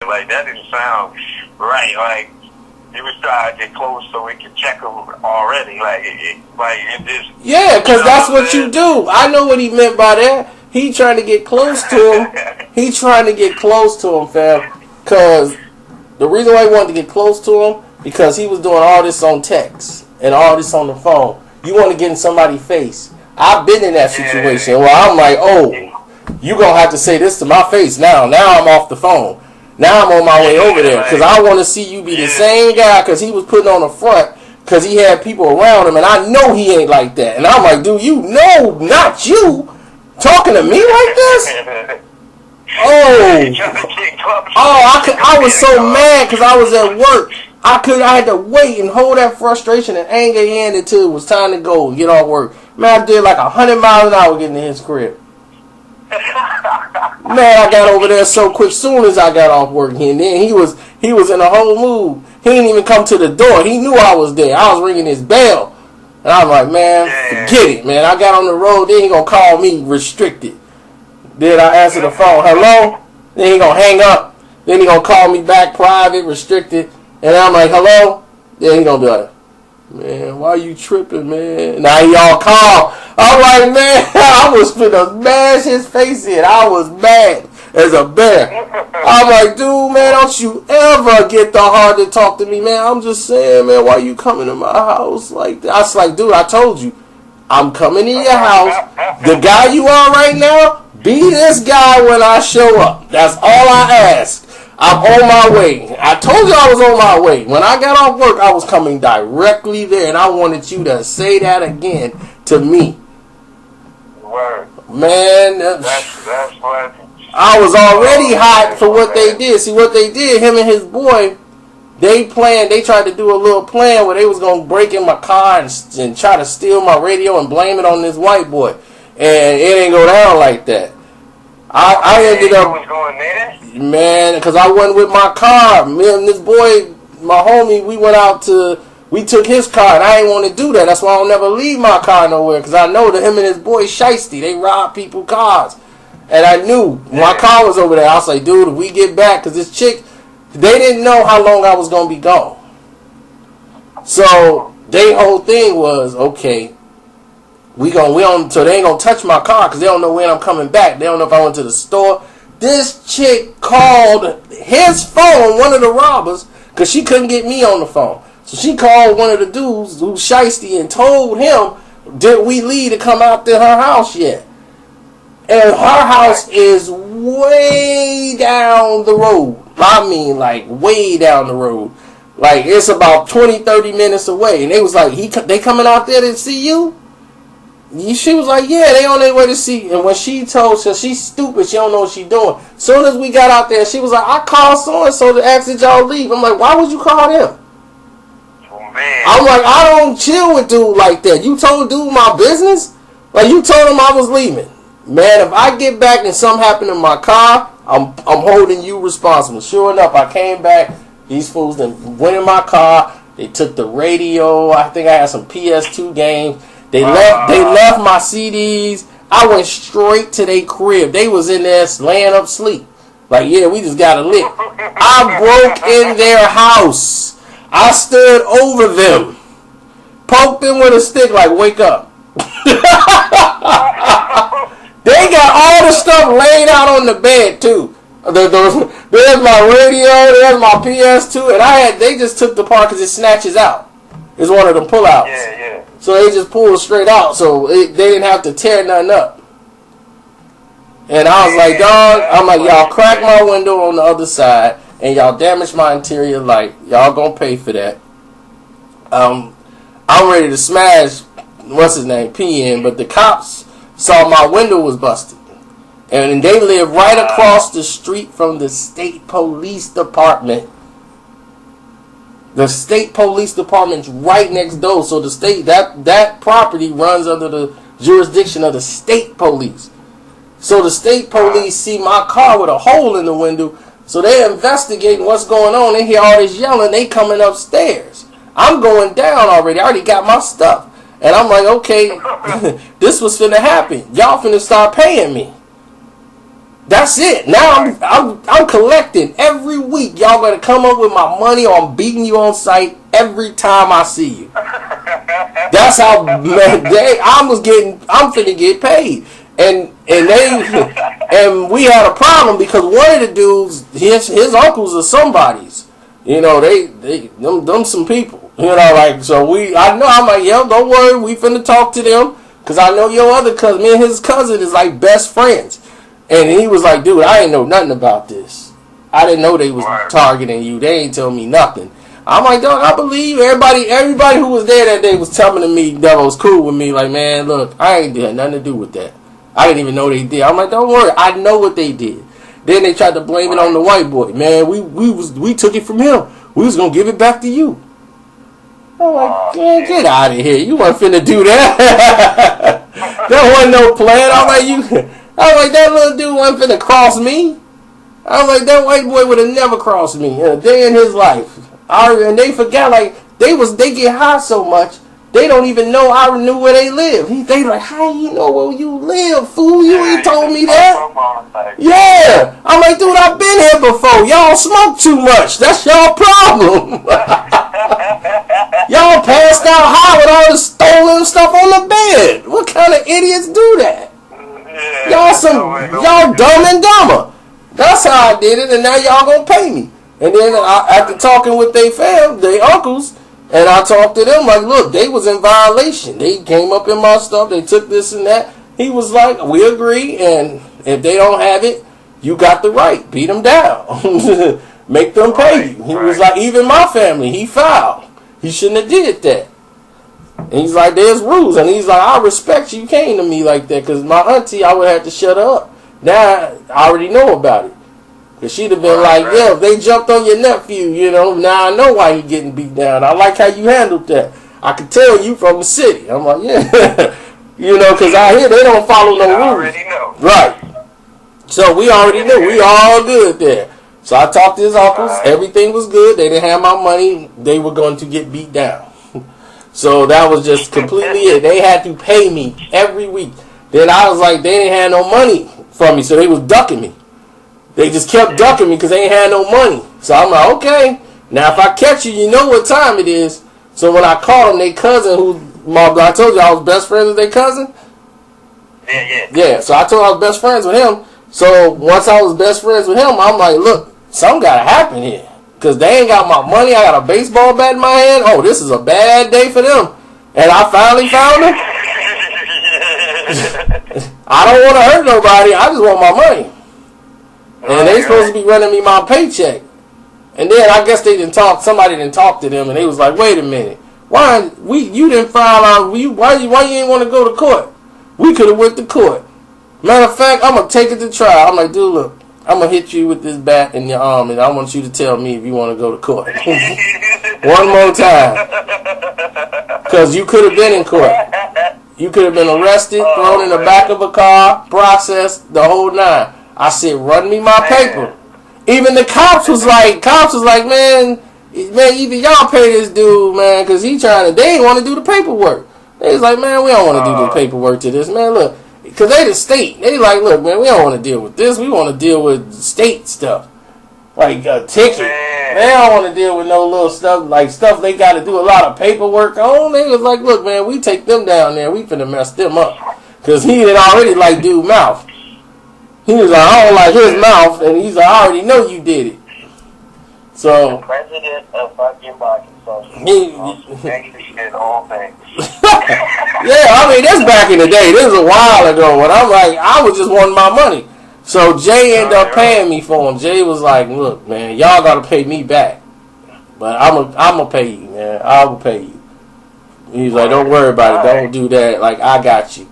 Like, that didn't sound right. Like, he was trying to get close so we could check him already. It just... Yeah, because that's what you do. I know what he meant by that. He trying to get close to him. He trying to get close to him, fam. Because the reason why he wanted to get close to him, because he was doing all this on text and all this on the phone. You want to get in somebody's face. I've been in that situation where I'm like, oh, you going to have to say this to my face now. Now I'm off the phone. Now I'm on my way over there because I want to see you be the same guy, because he was putting on the front because he had people around him, and I know he ain't like that. And I'm like, dude, you know, not you talking to me like this? I was so mad because I was at work. I had to wait and hold that frustration and anger in until it was time to go and get off work. Man, I did like 100 miles an hour getting to his crib. Man, I got over there so quick. Soon as I got off work, and then he was in a whole mood. He didn't even come to the door. He knew I was there. I was ringing his bell, and I was like, man, forget it, man. I got on the road. Then he gonna call me restricted. Then I answer the phone, hello. Then he gonna hang up. Then he gonna call me back private, restricted, and I'm like, hello. Then he gonna be like, man, why you tripping, man? Now he all calm. I'm like, man, I was finna smash his face in. I was mad as a bear. I'm like, dude, man, don't you ever get the heart to talk to me, man. I'm just saying, man, why you coming to my house like that? I was like, dude, I told you, I'm coming in your house. The guy you are right now, be this guy when I show up. That's all I ask. I'm on my way. I told you I was on my way. When I got off work, I was coming directly there, and I wanted you to say that again to me. Word. Man, that's what... I was already hot for what they did. See, what they did, him and his boy, they tried to do a little plan where they was going to break in my car and try to steal my radio and blame it on this white boy. And it didn't go down like that. I ended up... Man, because I wasn't with my car. Me and this boy, my homie, we took his car, and I ain't want to do that. That's why I don't never leave my car nowhere, because I know that him and his boy shiesty. They rob people's cars. And I knew my car was over there. I was like, dude, if we get back, because this chick, they didn't know how long I was going to be gone. So their whole thing was, okay, so they ain't going to touch my car because they don't know when I'm coming back. They don't know if I went to the store. This chick called his phone, one of the robbers, because she couldn't get me on the phone. So she called one of the dudes who's shiesty and told him, did we leave to come out to her house yet? And her house is way down the road. I mean, like, way down the road. Like, it's about 20, 30 minutes away. And they was like, they coming out there to see you? She was like, yeah, they on their way to see. And when she told her, she's stupid, she don't know what she doing. Soon as we got out there, she was like, I called so-and-so to ask that y'all leave. I'm like, why would you call them? Oh, man. I'm like, I don't chill with dude like that. You told dude my business? Like, you told him I was leaving. Man, if I get back and something happened in my car, I'm holding you responsible. Sure enough, I came back. These fools then went in my car. They took the radio. I think I had some PS2 games. They left my CDs. I went straight to their crib. They was in there laying up sleep. Like, yeah, we just got a lick. I broke in their house. I stood over them. Poked them with a stick like, wake up. They got all the stuff laid out on the bed, too. There's my radio, there's my PS2, and they just took the part because it snatches out. It's one of them pullouts. Yeah. So they just pulled straight out, so they didn't have to tear nothing up. And I was like, dog, I'm like, y'all cracked my window on the other side, and y'all damaged my interior light. Y'all gonna pay for that. I'm ready to smash, what's his name, PN, but the cops saw my window was busted. And they live right across the street from the state police department. The state police department's right next door. So the state, that property runs under the jurisdiction of the state police. So the state police see my car with a hole in the window. So they're investigating what's going on. They hear all this yelling. They coming upstairs. I'm going down already. I already got my stuff. And I'm like, okay, this was finna happen. Y'all finna start paying me. That's it. Now I'm collecting every week. Y'all gonna come up with my money, or I'm beating you on sight every time I see you. That's how I'm finna get paid. And we had a problem because one of the dudes, his uncles are somebody's. You know, them some people. You know, like, so I'm like, yo, don't worry, we finna talk to them. Cause I know your other cousin, me and his cousin is like best friends. And he was like, dude, I ain't know nothing about this. I didn't know they was targeting you. They ain't tell me nothing. I'm like, dog, I believe everybody who was there that day was telling me that was cool with me. Like, man, look, I ain't had nothing to do with that. I didn't even know they did. I'm like, don't worry, I know what they did. Then they tried to blame it on the white boy. Man, we took it from him. We was gonna give it back to you. I'm like, man, get out of here. You weren't finna do that. There wasn't no plan. I'm like, that little dude wasn't finna cross me. I was like, that white boy would have never crossed me in a day in his life. And they forgot, like, they get high so much, they don't even know I knew where they live. They like, how you know where you live, fool? You ain't told me that. Yeah. I'm like, dude, I've been here before. Y'all smoke too much. That's y'all problem. Y'all passed out high with all this stolen stuff on the bed. What kind of idiots do that? Y'all dumb and dumber. That's how I did it, and now y'all gonna pay me. And then after talking with their uncles, and I talked to them like, look, they was in violation. They came up in my stuff. They took this and that. He was like, we agree, and if they don't have it, you got the right. Beat them down. Make them pay you. He was like, even my family, he filed. He shouldn't have did that. And he's like, there's rules. And he's like, I respect you came to me like that, because my auntie, I would have to shut her up. Now, I already know about it. Because she'd have been like, yeah, if they jumped on your nephew, you know, now I know why he getting beat down. I like how you handled that. I could tell you from the city. I'm like, yeah. You know, because out here, they don't follow no rules. I already know. Right. So we already knew. We all good there. So I talked to his uncles. Everything was good. They didn't have my money. They were going to get beat down. So that was just completely it. They had to pay me every week. Then I was like, they didn't have no money for me, so they was ducking me. They just kept ducking me because they ain't had no money. So I'm like, okay. Now if I catch you, you know what time it is. So when I called them, their cousin, I told you I was best friends with their cousin. Yeah. So I told I was best friends with him. So once I was best friends with him, I'm like, look, something got to happen here. Because they ain't got my money. I got a baseball bat in my hand. Oh, this is a bad day for them. And I finally found them. I don't want to hurt nobody. I just want my money. And they supposed to be running me my paycheck. And then I guess somebody didn't talk to them, and they was like, wait a minute. You didn't file out, why you ain't want to go to court? We could have went to court. Matter of fact, I'm going to take it to trial. I'm like, dude, look, I'm going to hit you with this bat in your arm, and I want you to tell me if you want to go to court. One more time. Because you could have been in court. You could have been arrested, thrown in the back of a car, processed, the whole nine. I said, run me my paper. Even the cops was like, man, either y'all pay this dude, man, because they ain't want to do the paperwork. They was like, man, we don't want to do the paperwork to this, man, look. Because they the state. They like, look, man, we don't want to deal with this. We want to deal with state stuff. Like a ticket. They don't want to deal with no little stuff, like stuff they got to do a lot of paperwork on. They was like, look, man, we take them down there. We finna mess them up. Because he had already like dude mouth. He was like, I don't like his mouth. And he's like, I already know you did it. So. The president of fucking Arkansas. Yeah, I mean, that's back in the day. This was a while ago. When I'm like, I was just wanting my money. So Jay ended up paying me for him. Jay was like, look, man, y'all got to pay me back. But I'm going to pay you, man. I will pay you. He's like, don't worry about it. Don't do that. Like, I got you.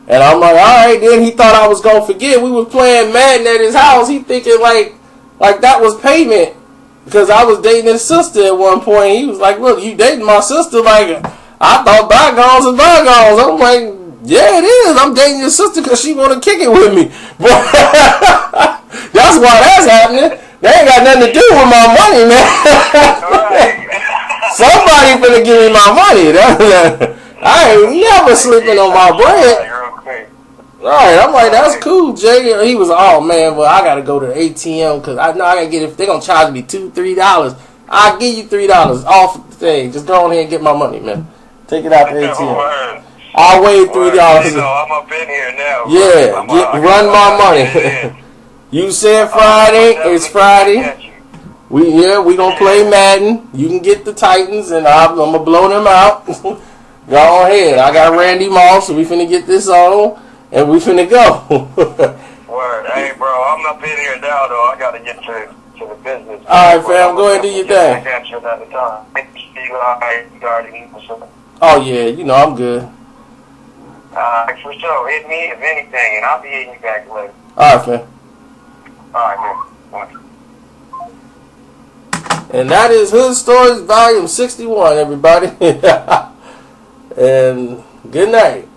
And I'm like, all right. Then he thought I was going to forget. We was playing Madden at his house. He thinking like that was payment. Because I was dating his sister at one point. He was like, look, you dating my sister? Like, I thought bygones and bygones. I'm like, yeah, it is. I'm dating your sister because she want to kick it with me. But that's why that's happening. They ain't got nothing to do with my money, man. Somebody finna give me my money. I ain't never sleeping on my bread. Right, I'm like, that's cool, Jay. He was, oh man, well I gotta go to the ATM because I know I gotta get it. They're gonna charge me $2-3. I'll give you $3 off the thing. Just go ahead and get my money, man. Take it out the ATM. I'll waive $3. You know, I'm up in here now. Yeah, run my money. You said Friday, it's Friday. We gonna play Madden. You can get the Titans, and I'm gonna blow them out. Go ahead. I got Randy Moss, so we finna get this on, and we finna go. Word. Hey, bro, I'm up in here now, though. I gotta get to the business. All right, fam. Go ahead and do your thing. I got you another time. Oh yeah, you know I'm good. For sure. Hit me if anything, and I'll be hitting you back later. All right, fam. All right, man. And that is Hood Stories, Volume 61, everybody. And good night.